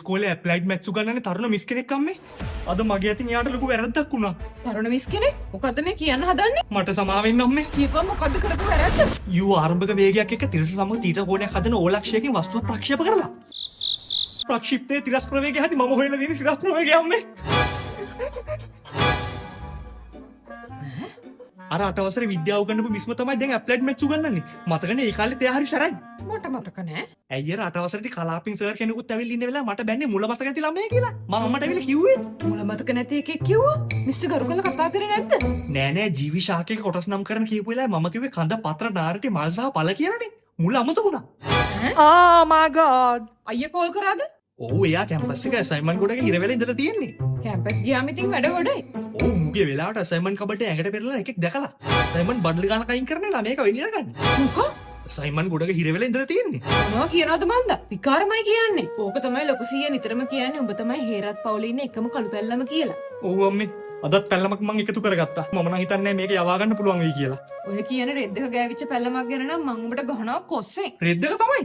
ඉස්කෝලේ applied maths උගන්නන්නේ තරුණ miss කෙනෙක් අම්මේ. අද මගේ අතින් එයාට ලොකු වැරද්දක් වුණා. තරුණ මිස් කෙනෙක්? මොකද්ද මේ කියන්න හදන්නේ? මට සමාව වෙන්න අම්මේ. කියපන් මොකද්ද කරපු වැරද්ද? යූ ආරම්භක වේගයක් එක්ක තිරස සමග තීට කෝණයක් හදන ඕලක්ෂයකින් වස්තුව ප්‍රක්ෂේප කරලා. ප්‍රක්ෂිප්තයේ තිරස් ප්‍රවේගය හැදි මම හොයලා දෙන සිරස් ප්‍රවේගය අම්මේ. අර 8 වසරේ විද්‍යාව උගන්නපු මිස්ම තමයි දැන් ඇප්ලයිඩ් මැත්ස් උගන්නන්නේ. මතකනේ ඒ කාලේ තේ හරි සරයි. මට මතක නෑ. ඇයි අර 8 වසරේදී කලාපින් සර් කෙනෙකුත් ඇවිල්ලා ඉන්න වෙලාව මට බැන්නේ මුල මතක නැති ළමයා කියලා. මම අම්මට ඇවිල්ලා කිව්වේ. මුල මතක නැති එකෙක් කිව්වා. මිස්ටර් ගරුකල කතා කරේ නැද්ද? නෑ නෑ ජීවි ශාකයක කොටස් නම් කරන කියපු වෙලාවේ මම කිව්වේ කඳ පත්‍ර නාරටි මල් සහ පළ කියලානේ. මුල අමතක වුණා. ආ මයි ගෝඩ්. අයියා කෝල් කරාද? ඔව් එයා කැම්පස් එක අසයින්මන්ට් ගොඩක හිර වෙලා ඉඳලා තියෙන්නේ. කැම්පස් ගියාම ඉතින් වැඩ ගොඩයි. ඔව් මුගේ වෙලාවට අසයින්මන්ට් කබඩේ ඇඟට පෙරලා එකෙක් දැකලා. අසයින්මන්ට් බඩල ගාන කයින් කරන්නේ ළමයක වෙලියට ගන්න. මොකෝ? අසයින්මන්ට් ගොඩක හිර වෙලා ඉඳලා තියෙන්නේ. මොනවා කියනවද මන්ද? විකාරමයි කියන්නේ. ඕක තමයි ලොකු සීයා නිතරම කියන්නේ උඹ තමයි හේරත් පවුලේ ඉන්න එකම කළු පැල්ලම කියලා. ඔව් අම්මේ. අදත් පැල්ලමක් මං එකතු කරගත්තා. මම නම් හිතන්නේ මේක යවා ගන්න පුළුවන් වෙයි කියලා. ඔය කියන රෙද්දක ගෑවිච්ච පැල්ලමක් ගැන නම් මං උඹට ගහනවා කොස්සෙන්. රෙද්දක තමයි.